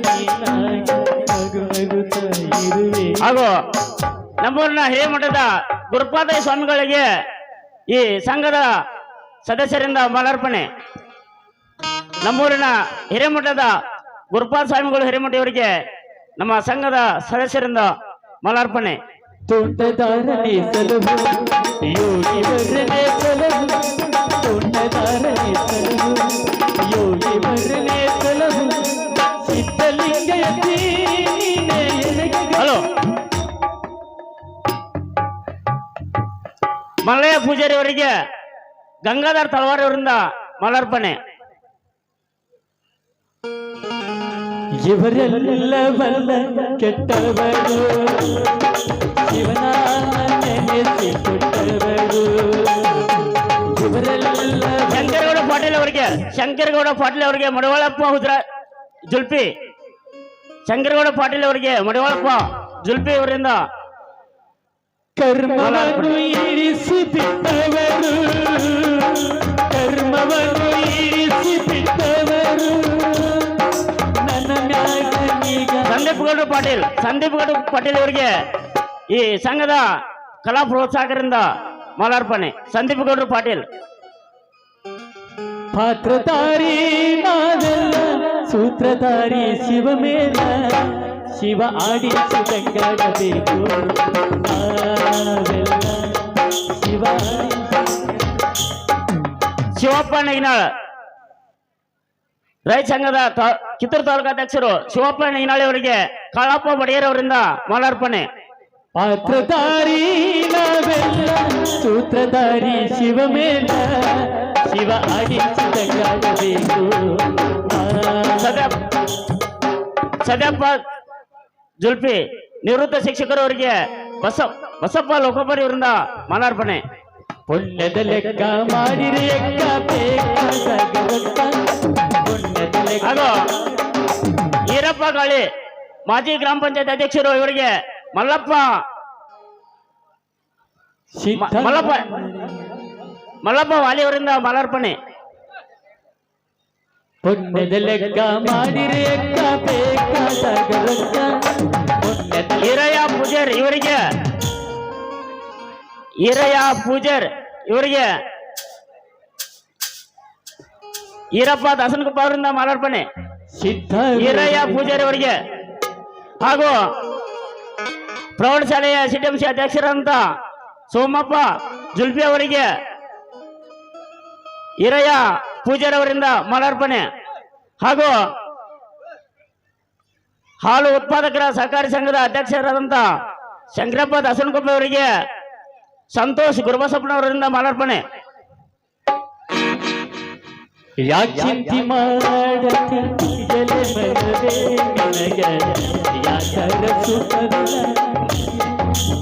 ನೀನಾಗಿ ನಗು ನಗುತ್ತಾ ಇರುವೆ. ಹಾಗೂ ನಮ್ಮೂರಿನ ಹಿರೇಮಠದ ಗುರುಪಾದ ಸ್ವಾಮಿಗಳಿಗೆ ಈ ಸಂಘದ ಸದಸ್ಯರಿಂದ ಮಾಲಾರ್ಪಣೆ. ನಮ್ಮೂರಿನ ಹಿರೇಮಠದ ಗುರುಪಾದ ಸ್ವಾಮಿಗಳು ಹಿರೇಮಠಯವರಿಗೆ ನಮ್ಮ ಸಂಘದ ಸದಸ್ಯರಿಂದ ಮಾಲಾರ್ಪಣೆ. ತೋಟದಾರನೇ ಸಲಹು ಯೋಗಿ ವರ್ಣನೆ ಸಲಹು, ತೋಟದಾರನೇ ಸಲಹು ಯೋಗಿ ವರ್ಣನೆ ಸಲಹು, ಸಿದ್ಧಲಿಂಗಯತಿ ನೀನೇ ಎನಗೆ. ಹಲೋ, ಮಲ್ಲಯ್ಯ ಪೂಜಾರಿ ಅವರಿಗೆ ಗಂಗಾಧರ್ ತಳವಾರ್ ಅವರಿಂದ ಮಾಲಾರ್ಪಣೆ. ಇವರೆಲ್ಲ ಬಲ್ಲ ಕೆಟ್ಟವರು, ಶಿವನ ನೆನೆಸಿ ಕೊಟ್ಟವರು. ಇವರೆಲ್ಲ ಶಂಕರಗೌಡ ಪಾಟೀಲ್ ಅವರಿಗೆ ಮಡವಾಳಪ್ಪ ಜುಲ್ಪಿ. ಶಂಕರಗೌಡ ಪಾಟೀಲ್ ಅವರಿಗೆ ಮಡವಾಳಪ್ಪ ಜುಲ್ಪಿ ಅವರಿಂದ ಕರ್ಮವನ್ನು ಇರಿಸಿ ಬಿಟ್ಟವರು, ಕರ್ಮವನ್ನು ಇರಿಸಿ ಬಿಟ್ಟವರು. ನನ್ನ ಮ್ಯಾಗ ಈಗ ಸಂದೀಪ್ ಗೌಡ ಪಾಟೀಲ್ ಅವರಿಗೆ ಈ ಸಂಘದ ಕಲಾ ಪ್ರೋತ್ಸಾಹಕರಿಂದ ಮಾಲಾರ್ಪಣೆ. ಸಂದೀಪ್ ಗೌಡ್ರು ಪಾಟೀಲ್. ಪಾತ್ರಧಾರಿ ನಾವೆಲ್ಲ ಸೂತ್ರಧಾರಿ ಶಿವ ಮೇಲ, ಶಿವ ಆಡಿಸಿದಂಗಾಗಬೇಕು ನಾವೆಲ್ಲ ಶಿವ. ಶಿವಪ್ಪ ನೈನಾಳ್ ರೈತ ಸಂಘದ ಕಿತ್ತೂರು ತಾಲೂಕು ಅಧ್ಯಕ್ಷರು ಶಿವಪ್ಪ ನೈನಾಳಿ ಅವರಿಗೆ ಕಾಳಪ್ಪ ಬಡಿಯರ್ ಅವರಿಂದ ಮಾಲಾರ್ಪಣೆ. ಪಾತ್ರಧಾರಿ ನಾವೆಲ್ಲ ಸೂತ್ರಧಾರಿ ಶಿವ ಮೇಲ, ಶಿವ ಆಡಿಸಿದಂಗಾಗಬೇಕು. ಸದ್ಯಪ್ಪ ಜುಲ್ಪಿ ನಿವೃತ್ತ ಶಿಕ್ಷಕರು ಅವರಿಗೆ ಬಸಪ್ಪ ಲೋಕೋಪರಿ ಅವರಿಂದ ಮಾಲಾರ್ಪಣೆ. ಪುಣ್ಯದ ಲೆಕ್ಕ ಮಾಡಿರಿ ಎಕ್ಕ ಬೇಕಾದ ಪುಣ್ಯದ ಲೆಕ್ಕ. ಹಾಗೂ ಈರಪ್ಪ ಗಾಳಿ ಮಾಜಿ ಗ್ರಾಮ ಪಂಚಾಯತ್ ಅಧ್ಯಕ್ಷರು ಇವರಿಗೆ ಮಲ್ಲಪ್ಪ ವಾಲಿ ಅವರಿಂದ ಮಾಲಾರ್ಪಣೆ. ಪುಣ್ಯದ ಲೆಕ್ಕ ಮಾಡಿರಿ ಎಕ್ಕ ಬೇಕಾದ ಪುಣ್ಯದ ಈರಯ್ಯ ಪೂಜಾರ್ ಇವರಿಗೆ ಈರಪ್ಪ ದಾಸನಕೊಪ್ಪ ಅವರಿಂದ ಮಾಲಾರ್ಪಣೆ. ಸಿದ್ಧ ಈರಯ್ಯ ಪೂಜಾರಿ ಅವರಿಗೆ ಹಾಗೂ ಪ್ರೌಢಶಾಲೆಯ ಸಿಟಿಎಂಸಿ ಅಧ್ಯಕ್ಷರಂತ ಸೋಮಪ್ಪ ಜುಲ್ಪಿ ಅವರಿಗೆ ಈರಯ್ಯ ಪೂಜಾರಿ ಅವರಿಂದ ಮಾಲಾರ್ಪಣೆ. ಹಾಗೂ ಹಾಲು ಉತ್ಪಾದಕರ ಸಹಕಾರಿ ಸಂಘದ ಅಧ್ಯಕ್ಷರಾದಂತ ಶಂಕರಪ್ಪ ದಾಸನಕೊಪ್ಪ ಅವರಿಗೆ ಸಂತೋಷ್ ಗುರುಬಸಪ್ಪನವರಿಂದ ಮಾಲಾರ್ಪಣೆ. ಯಾಚಿಂತಿ ಮಾಡತಿ ಎಲೆ ಮರವೇ ನಿನಗ ಯಾಕರ ಸುಖವಿಲ್ಲ.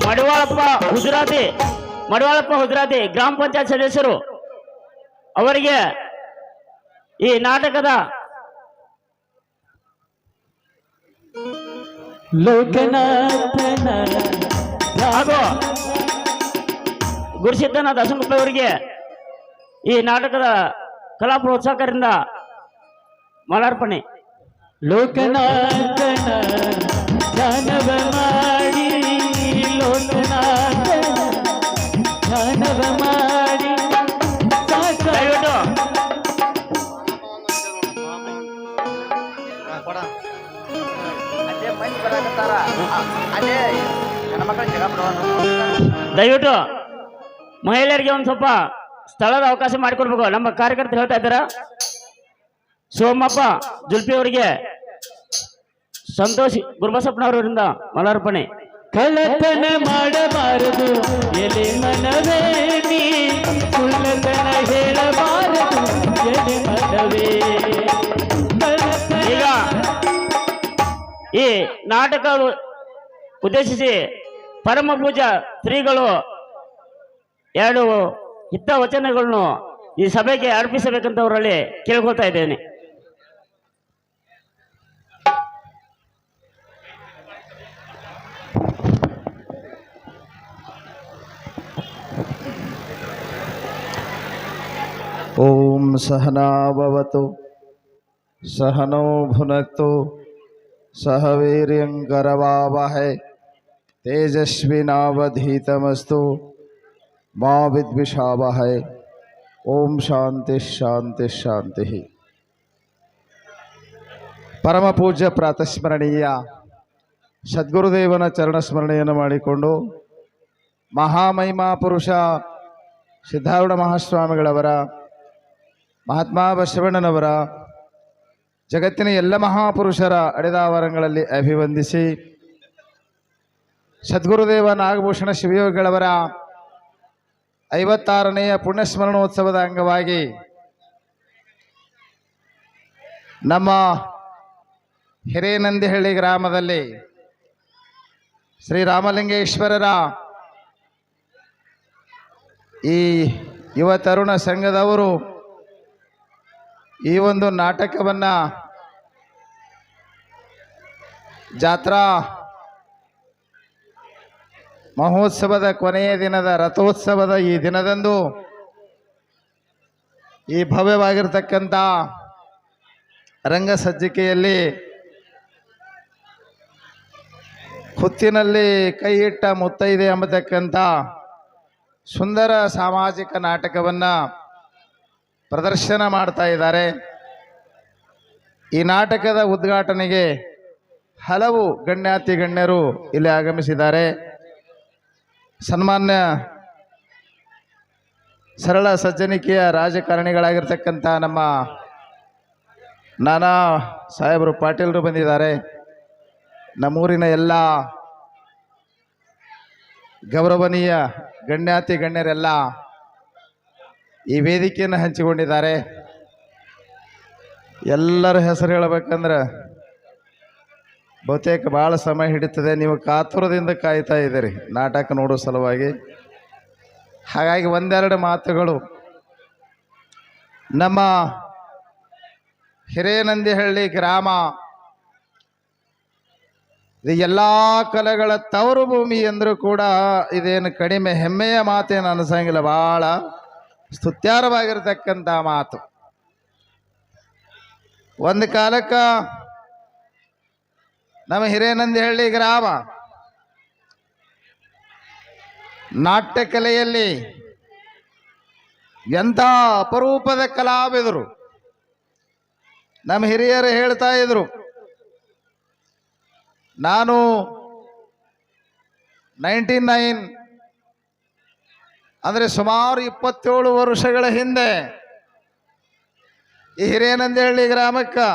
ಮಡಿವಾಳಪ್ಪ ಹುಜರಾತಿ ಗ್ರಾಮ ಪಂಚಾಯತ್ ಸದಸ್ಯರು ಅವರಿಗೆ ಈ ನಾಟಕದ ಲೋಕನಾಥನ ಹಾಗೂ ಗುರುಸಿದ್ದನ ದಾಸನಕೊಪ್ಪ ಅವರಿಗೆ ಈ ನಾಟಕದ ಕಲಾ ಪ್ರೋತ್ಸಾಹಕರಿಂದ ಮಾಲಾರ್ಪಣೆ. ಲೋಕನಾಥನ ಧ್ಯಾನವ ಮಾಡಿ, ಲೋಕನಾಥನ ಧ್ಯಾನವ ಮಾಡಿ ದಯವಿಟ್ಟು ದಯವಿಟ್ಟು ಮಹಿಳೆಯರಿಗೆ ಒಂದು ಸ್ವಲ್ಪ ಸ್ಥಳದ ಅವಕಾಶ ಮಾಡಿಕೊಡ್ಬೇಕು. ನಮ್ಮ ಕಾರ್ಯಕರ್ತರು ಹೇಳ್ತಾ ಇದ್ದಾರ. ಸೋಮಪ್ಪ ಜುಲ್ಪಿ ಅವರಿಗೆ ಸಂತೋಷ್ ಗುರುಬಸಪ್ಪನವರಿಂದ ಮಾಲಾರ್ಪಣೆ. ಕಳ್ಳತನ ಮಾಡಬಾರದು ಎಲೆ ಮನವೇ ನೀ, ಸುಳ್ಳತನ ಹೇಳಬಾರದು ಎಲೆ ಮನವೇ. ಈಗ ಈ ನಾಟಕ ಉದ್ದೇಶಿಸಿ ಪರಮ ಪೂಜಾ ಶ್ರೀಗಳು ಎರಡು ಹಿತ ವಚನಗಳನ್ನು ಈ ಸಭೆಗೆ ಅರ್ಪಿಸಬೇಕಂತ ಅವರಲ್ಲಿ ಕೇಳ್ಕೊಳ್ತಾ ಇದ್ದೇನೆ. ಓಂ ಸಹನಾ ಭವತು सहनौ भुनक्तु सह वीर्यङ्करवावहै तेजस्विनावधीतमस्तु मा विद्विषावहै. ओम शांति शांति शांति. ಪರಮ ಪೂಜ್ಯ ಪ್ರಾತಸ್ಮರಣೀಯ ಸದ್ಗುರುದೇವನ ಚರಣ ಸ್ಮರಣೆಯನ್ನು ಮಾಡಿಕೊಂಡು ಮಹಾಮಹಿಮಾ ಪುರುಷ ಸಿದ್ಧಾರೂಢ ಮಹಾಸ್ವಾಮಿಗಳವರ, ಮಹಾತ್ಮ ಬಸವಣ್ಣನವರ, ಜಗತ್ತಿನ ಎಲ್ಲ ಮಹಾಪುರುಷರ ಅಡೆದಾವರಗಳಲ್ಲಿ ಅಭಿವಂದಿಸಿ ಸದ್ಗುರುದೇವ ನಾಗಭೂಷಣ ಶಿವಯೋಗಿಗಳವರ 56ನೇ ಪುಣ್ಯಸ್ಮರಣೋತ್ಸವದ ಅಂಗವಾಗಿ ನಮ್ಮ ಹಿರೇನಂದಿಹಳ್ಳಿ ಗ್ರಾಮದಲ್ಲಿ ಶ್ರೀರಾಮಲಿಂಗೇಶ್ವರರ ಈ ಯುವ ತರುಣ ಸಂಘದವರು ಈ ಒಂದು ನಾಟಕವನ್ನು ಜಾತ್ರಾ ಮಹೋತ್ಸವದ ಕೊನೆಯ ದಿನದ ರಥೋತ್ಸವದ ಈ ದಿನದಂದು ಈ ಭವ್ಯವಾಗಿರ್ತಕ್ಕಂಥ ರಂಗಸಜ್ಜಿಕೆಯಲ್ಲಿ ಹುತ್ತಿನಲ್ಲಿ ಕೈ ಇಟ್ಟ ಮುತ್ತೈದೆ ಎಂಬತಕ್ಕಂಥ ಸುಂದರ ಸಾಮಾಜಿಕ ನಾಟಕವನ್ನು ಪ್ರದರ್ಶನ ಮಾಡ್ತಾ ಇದ್ದಾರೆ. ಈ ನಾಟಕದ ಉದ್ಘಾಟನೆಗೆ ಹಲವು ಗಣ್ಯಾತಿ ಗಣ್ಯರು ಇಲ್ಲಿ ಆಗಮಿಸಿದ್ದಾರೆ. ಸನ್ಮಾನ್ಯ ಸರಳ ಸಜ್ಜನಿಕೆಯ ರಾಜಕಾರಣಿಗಳಾಗಿರ್ತಕ್ಕಂಥ ನಮ್ಮ ನಾನಾ ಸಾಹೇಬರು ಪಾಟೀಲರು ಬಂದಿದ್ದಾರೆ. ನಮ್ಮೂರಿನ ಎಲ್ಲ ಗೌರವನೀಯ ಗಣ್ಯಾತಿ ಗಣ್ಯರೆಲ್ಲ ಈ ವೇದಿಕೆಯನ್ನು ಹಂಚಿಕೊಂಡಿದ್ದಾರೆ. ಎಲ್ಲರ ಹೆಸರು ಹೇಳಬೇಕಂದ್ರೆ ಬಹುತೇಕ ಭಾಳ ಸಮಯ ಹಿಡಿತದೆ. ನೀವು ಕಾತುರದಿಂದ ಕಾಯ್ತಾ ಇದ್ದೀರಿ ನಾಟಕ ನೋಡೋ ಸಲುವಾಗಿ. ಹಾಗಾಗಿ ಒಂದೆರಡು ಮಾತುಗಳು. ನಮ್ಮ ಹಿರೇನಂದಿಹಳ್ಳಿ ಗ್ರಾಮ ಇದು ಎಲ್ಲ ಕಲೆಗಳ ತವರು ಭೂಮಿ ಎಂದರೂ ಕೂಡ ಇದೇನು ಕಡಿಮೆ ಹೆಮ್ಮೆಯ ಮಾತೇನು ಅನಿಸಂಗಿಲ್ಲ. ಭಾಳ ಸ್ತುತ್ಯಾರವಾಗಿರ್ತಕ್ಕಂಥ ಮಾತು. ಒಂದು ಕಾಲಕ್ಕೆ ನಮ್ಮ ಹಿರೇನಂದಿಹಳ್ಳಿ ಗ್ರಾಮ ನಾಟ್ಯ ಕಲೆಯಲ್ಲಿ ಎಂಥ ಅಪರೂಪದ ಕಲಾವಿದರು. ನಮ್ಮ ಹಿರಿಯರು ಹೇಳ್ತಾ ಇದ್ರು, ನಾನು 99 ಅಂದರೆ ಸುಮಾರು 27 ವರ್ಷಗಳ ಹಿಂದೆ ಈ ಹಿರೇನಂದಿಹಳ್ಳಿ ಗ್ರಾಮಕ್ಕೆ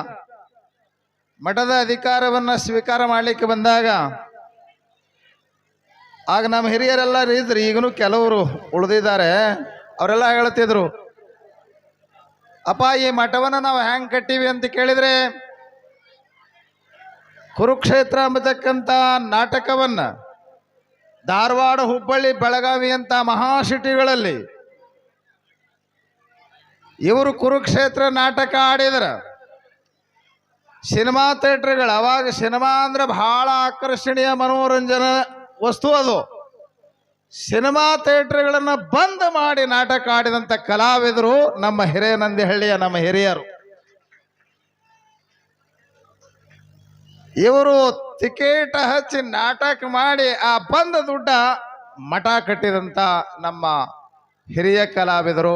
ಮಠದ ಅಧಿಕಾರವನ್ನು ಸ್ವೀಕಾರ ಮಾಡಲಿಕ್ಕೆ ಬಂದಾಗ ಆಗ ನಮ್ಮ ಹಿರಿಯರೆಲ್ಲ ಇದ್ರು, ಈಗಲೂ ಕೆಲವರು ಉಳಿದಿದ್ದಾರೆ. ಅವರೆಲ್ಲ ಹೇಳ್ತಿದ್ರು, ಅಪ್ಪ ಈ ಮಠವನ್ನು ನಾವು ಹ್ಯಾಂಗೆ ಕಟ್ಟಿವಿ ಅಂತ ಕೇಳಿದರೆ ಕುರುಕ್ಷೇತ್ರ ಎಂಬತಕ್ಕಂಥ ನಾಟಕವನ್ನು ಧಾರವಾಡ, ಹುಬ್ಬಳ್ಳಿ, ಬೆಳಗಾವಿ ಅಂತ ಮಹಾಸಿಟಿಗಳಲ್ಲಿ ಇವರು ಕುರುಕ್ಷೇತ್ರ ನಾಟಕ ಆಡಿದ್ರು. ಸಿನಿಮಾ ಥಿಯೇಟ್ರ್ಗಳು, ಅವಾಗ ಸಿನಿಮಾ ಅಂದ್ರೆ ಬಹಳ ಆಕರ್ಷಣೀಯ ಮನೋರಂಜನ ವಸ್ತು. ಅದು ಸಿನಿಮಾ ಥಿಯೇಟ್ರ್ಗಳನ್ನು ಬಂದ್ ಮಾಡಿ ನಾಟಕ ಆಡಿದಂಥ ಕಲಾವಿದರು ನಮ್ಮ ಹಿರೇನಂದಿಹಳ್ಳಿಯ ನಮ್ಮ ಹಿರಿಯರು. ಇವರು ಟಿಕೆಟ್ ಹಚ್ಚಿ ನಾಟಕ ಮಾಡಿ ಆ ಬಂದ ದುಡ್ಡ ಮಠ ಕಟ್ಟಿದಂಥ ನಮ್ಮ ಹಿರಿಯ ಕಲಾವಿದರು.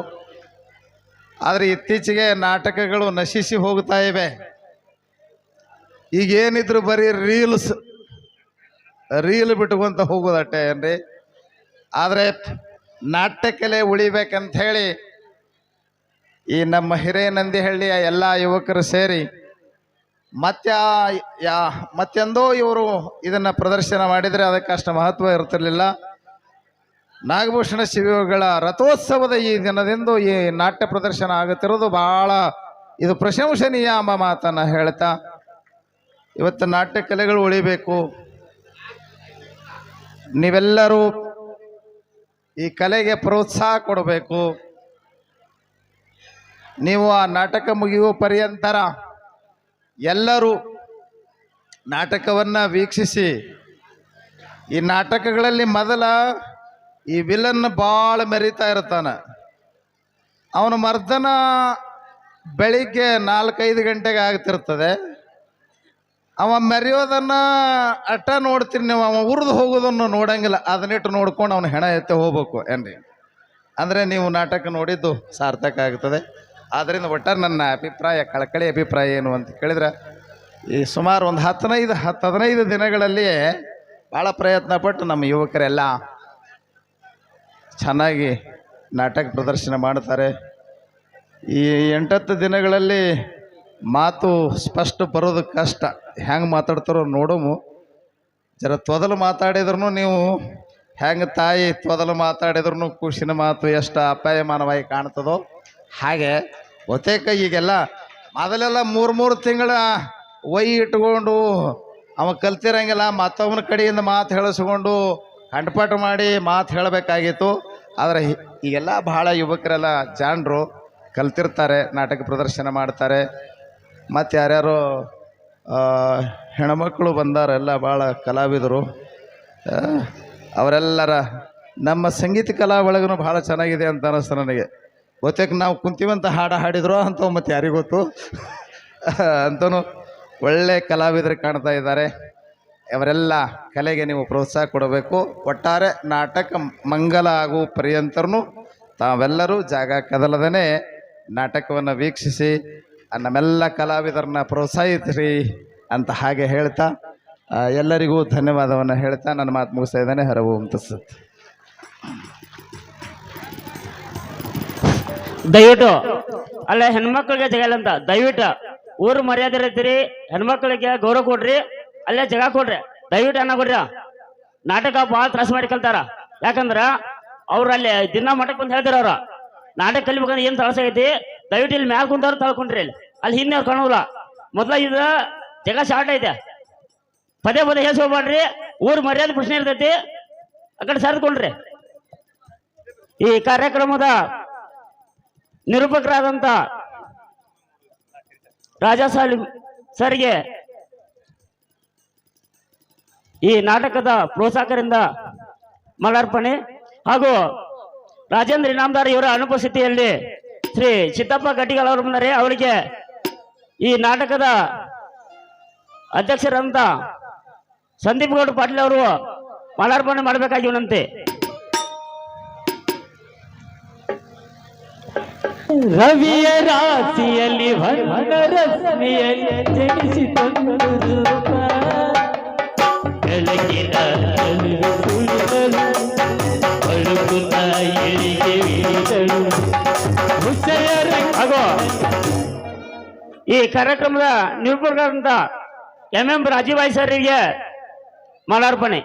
ಆದರೆ ಇತ್ತೀಚೆಗೆ ನಾಟಕಗಳು ನಶಿಸಿ ಹೋಗ್ತಾ ಇವೆ. ಈಗೇನಿದ್ರು ಬರೀ ರೀಲ್ ಬಿಟ್ಕೊಂತ ಹೋಗೋದಟ್ಟೆ ಏನ್ರಿ. ಆದರೆ ನಾಟ್ಯ ಕಲೆ ಉಳಿಬೇಕಂತ ಹೇಳಿ ಈ ನಮ್ಮ ಹಿರೇನಂದಿಹಳ್ಳಿಯ ಎಲ್ಲ ಯುವಕರು ಸೇರಿ ಮತ್ತೆಂದೋ ಇವರು ಇದನ್ನ ಪ್ರದರ್ಶನ ಮಾಡಿದರೆ ಅದಕ್ಕೆ ಅಷ್ಟು ಮಹತ್ವ ಇರ್ತಿರ್ಲಿಲ್ಲ. ನಾಗಭೂಷಣ ಶಿವಯೋಗಿಗಳ ರಥೋತ್ಸವದ ಈ ದಿನದಂದು ಈ ನಾಟ್ಯ ಪ್ರದರ್ಶನ ಆಗುತ್ತಿರೋದು ಬಹಳ ಇದು ಪ್ರಶಂಸನೀಯ ಎಂಬ ಮಾತನ್ನ ಹೇಳ್ತಾ, ಇವತ್ತು ನಾಟ್ಯ ಕಲೆಗಳು ಉಳಿಬೇಕು. ನೀವೆಲ್ಲರೂ ಈ ಕಲೆಗೆ ಪ್ರೋತ್ಸಾಹ ಕೊಡಬೇಕು. ನೀವು ಆ ನಾಟಕ ಮುಗಿಯುವ ಪರ್ಯಂತರ ಎಲ್ಲರೂ ನಾಟಕವನ್ನು ವೀಕ್ಷಿಸಿ. ಈ ನಾಟಕಗಳಲ್ಲಿ ಮೊದಲ ಈ ವಿಲನ್ ಭಾಳ ಮೆರಿತಾ ಇರ್ತಾನೆ. ಅವನ ಮರ್ದನ ಬೆಳಿಗ್ಗೆ 4-5 ಗಂಟೆಗೆ ಆಗ್ತಿರ್ತದೆ. ಅವ ಮೆರೆಯೋದನ್ನು ಅಟ್ಟ ನೋಡ್ತೀನಿ ನೀವು, ಅವ ಉರಿದು ಹೋಗೋದನ್ನು ನೋಡಂಗಿಲ್ಲ. ಅದನ್ನಿಟ್ಟು ನೋಡ್ಕೊಂಡು ಅವನ ಹೆಣ ಎತ್ತೆ ಹೋಗ್ಬೇಕು ಏನ್ರಿ. ಅಂದರೆ ನೀವು ನಾಟಕ ನೋಡಿದ್ದು ಸಾರ್ಥಕ ಆಗ್ತದೆ. ಆದ್ದರಿಂದ ಒಟ್ಟಾರೆ ನನ್ನ ಅಭಿಪ್ರಾಯ, ಕಳಕಳಿ ಅಭಿಪ್ರಾಯ ಏನು ಅಂತ ಕೇಳಿದ್ರೆ, ಈ ಸುಮಾರು ಒಂದು 10-15 ದಿನಗಳಲ್ಲಿ ಭಾಳ ಪ್ರಯತ್ನ ಪಟ್ಟು ನಮ್ಮ ಯುವಕರೆಲ್ಲ ಚೆನ್ನಾಗಿ ನಾಟಕ ಪ್ರದರ್ಶನ ಮಾಡ್ತಾರೆ. ಈ 8-10 ದಿನಗಳಲ್ಲಿ ಮಾತು ಸ್ಪಷ್ಟ ಬರೋದು ಕಷ್ಟ. ಹೆಂಗೆ ಮಾತಾಡ್ತಾರೋ ನೋಡೋಮು. ಜರ ತೊದಲು ಮಾತಾಡಿದ್ರು ನೀವು ಹೆಂಗೆ ತಾಯಿ ತೊದಲು ಮಾತಾಡಿದ್ರು ಖುಷಿನ ಮಾತು ಎಷ್ಟು ಅಪಾಯಮಾನವಾಗಿ ಕಾಣ್ತದೋ ಹಾಗೆ ಬಹುತೇಕ ಈಗೆಲ್ಲ ಮೊದಲೆಲ್ಲ 3 ತಿಂಗಳ ಇಟ್ಕೊಂಡು ಅವ ಕಲ್ತಿರಂಗಿಲ್ಲ, ಮತ್ತೊಬ್ಬನ ಕಡೆಯಿಂದ ಮಾತು ಹೇಳಿಸ್ಕೊಂಡು ಕಂಠಪಾಠ ಮಾಡಿ ಮಾತು ಹೇಳಬೇಕಾಗಿತ್ತು. ಆದರೆ ಈಗೆಲ್ಲ ಬಹಳ ಯುವಕರೆಲ್ಲ ಜಾಣರು, ಕಲ್ತಿರ್ತಾರೆ, ನಾಟಕ ಪ್ರದರ್ಶನ ಮಾಡ್ತಾರೆ. ಮತ್ತು ಯಾರ್ಯಾರೋ ಹೆಣ್ಮಕ್ಳು ಬಂದಾರೆಲ್ಲ ಭಾಳ ಕಲಾವಿದರು. ಅವರೆಲ್ಲರ ನಮ್ಮ ಸಂಗೀತ ಕಲಾ ಒಳಗೂ ಭಾಳ ಚೆನ್ನಾಗಿದೆ ಅಂತ ಅನ್ನಿಸ್ತು ನನಗೆ. ಬಹುತೇಕ ನಾವು ಕುಂತೀವಂತ ಹಾಡು ಹಾಡಿದ್ರು ಅಂಥವು ಮತ್ತು ಯಾರಿಗೊತ್ತು ಅಂತನೂ ಒಳ್ಳೆ ಕಲಾವಿದರು ಕಾಣ್ತಾ ಇದ್ದಾರೆ. ಅವರೆಲ್ಲ ಕಲೆಗೆ ನೀವು ಪ್ರೋತ್ಸಾಹ ಕೊಡಬೇಕು. ಒಟ್ಟಾರೆ ನಾಟಕ ಮಂಗಲ ಆಗುವ ಪರ್ಯಂತರೂ ತಾವೆಲ್ಲರೂ ಜಾಗ ಕದಲದೇ ನಾಟಕವನ್ನು ವೀಕ್ಷಿಸಿ ನಮ್ಮೆಲ್ಲ ಕಲಾವಿದರನ್ನ ಪ್ರೋತ್ಸಾಹಿಸ್ರಿ ಅಂತ ಹಾಗೆ ಹೇಳ್ತಾ ಎಲ್ಲರಿಗೂ ಧನ್ಯವಾದವನ್ನು ಹೇಳ್ತಾ ನನ್ನ ಮಾತು ಮುಗಿಸ್ತಾ ಇದ್ದೇನೆ. ಹರ ಓಂ ತತ್ಸತ್. ದಯವಿಟ್ಟು ಅಲ್ಲ ಹೆಣ್ಮಕ್ಳಿಗೆ ಜಾಗ ಇಲ್ಲ ಅಂತ ದಯವಿಟ್ಟು ಊರು ಮರ್ಯಾದೆ ಇರ್ತೀರಿ, ಹೆಣ್ಮಕ್ಳಿಗೆ ಗೌರವ ಕೊಡ್ರಿ, ಅಲ್ಲೇ ಜಾಗ ಕೊಡ್ರಿ. ದಯವಿಟ್ಟು ಅನ್ನ ಕೊಡ್ರಿ. ನಾಟಕ ಭಾಳ ತ್ರಾಸ ಮಾಡಿ ಕಲ್ತಾರ. ಯಾಕಂದ್ರ ಅವ್ರು ಅಲ್ಲಿ ದಿನ ಮಠಕ್ಕೆ ಬಂದು ಹೇಳ್ತಾರ, ಅವ್ರ ನಾಟಕ ಕಲಿಬೇಕಂದ್ರೆ ಏನು ತ್ರಾಸ ಐತಿ. ದಯವಿಟ್ಟು ಇಲ್ಲಿ ಮ್ಯಾಲ ಕುಂತವ್ರು ತಳ್ಕೊಂಡ್ರಿ. ಅಲ್ಲಿ ಹಿಂದೆ ಅವ್ರು ಕಾಣೋಲ್ಲ. ಮೊದ್ಲ ಇದು ಜಾಗ ಶಾರ್ಟ್ ಐತೆ, ಪದೇ ಹೇಸಿ ಹೋಗ್ಬೇಡ್ರಿ. ಊರು ಮರ್ಯಾದೆ ಪ್ರಶ್ನೆ ಇರ್ತೈತಿ, ಆ ಕಡೆ ಸರಿದ್ಕೊಂಡ್ರಿ. ಈ ಕಾರ್ಯಕ್ರಮದ ನಿರೂಪಕರಾದಂತ ರಾಜಾ ಸಾಲಿ ಸರ್ಗೆ ಈ ನಾಟಕದ ಪ್ರೋತ್ಸಾಹಕರಿಂದ ಮಾಲಾರ್ಪಣೆ ಹಾಗೂ ರಾಜೇಂದ್ರ ಇನಾಮದಾರ್ ಇವರ ಅನುಪಸ್ಥಿತಿಯಲ್ಲಿ ಶ್ರೀ ಚಿತ್ತಪ್ಪ ಗಟ್ಟಿಗಳ ಅವರು ಬಂದರೆ ಅವರಿಗೆ ಈ ನಾಟಕದ ಅಧ್ಯಕ್ಷರಂತ ಸಂದೀಪ್ ಗೌಡ ಪಾಟೀಲ್ ಅವರು ಮಾಲಾರ್ಪಣೆ ಮಾಡಬೇಕಾಗಿ ವಿನಂತಿ. ರವಿಯ ರಾಶಿಯಲ್ಲಿ ರಶ್ಮಿಯಲ್ಲಿ ಜನಿಸಿ ತಂದು ಬೆಳಗಿನ ಸುಳಿದಳು ಅಳುಕುತ್ತ ಎಳಿಗೆ ಇಳಿದಳು. ಹಾಗೂ ಈ ಕಾರ್ಯಕ್ರಮದ ನಿರೂಪಕರಾದಂತ ಎಂ ರಾಜೀಭಾಯಿ ಸರ್ಗೆ ಮಾಲಾರ್ಪಣೆ.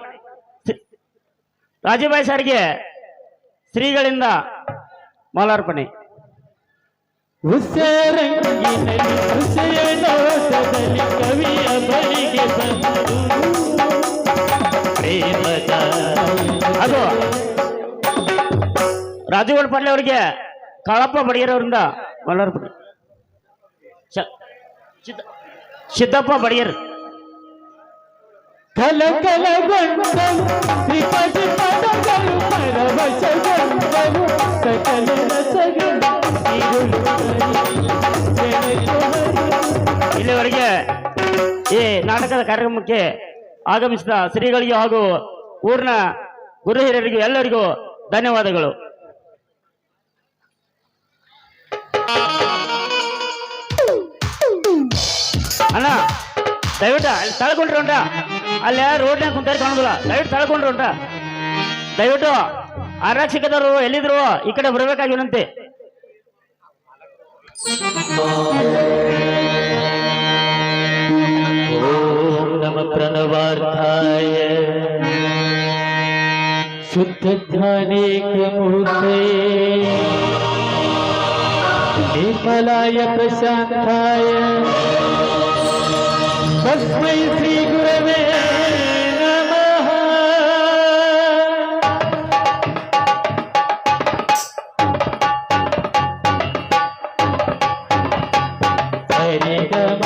ರಾಜೀಭಾಯಿ ಸರ್ಗೆ ಶ್ರೀಗಳಿಂದ ಮಾಲಾರ್ಪಣೆ. ಕವಿಯ ಬಳಿಗೆ ಅದು ರಾಜಗೌಡ ಪಾಟೀಲ್ ಅವರಿಗೆ ಕಾಳಪ್ಪ ಬಡಿಯರವರಿಂದ ಮಾಲಾರ್ಪಣೆ. ಸಿದ್ದಪ್ಪ ಬಡಿಯರ್ ಕಲ ಕಲಗೊಂಡವು ತ್ರಿಪದಿ ಪದಗಳು ಪರವಶಗೊಂಡವು ಸಕಲ ರಸಗಳು ಇಲ್ಲಿವರೆಗೆ ಈ ನಾಟಕದ ಕಾರ್ಯಕ್ರಮಕ್ಕೆ ಆಗಮಿಸಿದ ಶ್ರೀಗಳಿಗೆ ಹಾಗೂ ಊರಿನ ಗುರು ಹಿರಿಯರಿಗೂ ಎಲ್ಲರಿಗೂ ಧನ್ಯವಾದಗಳು. ಅಣ್ಣ ದಯವಿಟ್ಟು ಅಲ್ಲಿ ತಳ್ಕೊಂಡ್ರಿ ಉಂಟ, ಅಲ್ಲಿ ರೋಡ್ನಾಗ ಕುಂತಾರಿ ಕಾಣೋದಿಲ್ಲ. ದಯವಿಟ್ಟು ತಳ್ಕೊಂಡ್ರಿ ಉಂಟ. ದಯವಿಟ್ಟು ಆರಕ್ಷಕದವರು ಎಲ್ಲಿದ್ರು ಈ ಕಡೆ ಬರಬೇಕಾಗಿ ವಿನಂತಿ. प्रणवार्थाय शुद्ध ध्यानेकमूर्तये निर्मलाय प्रशान्ताय तस्मै श्री गुरवे नमः। हरि गम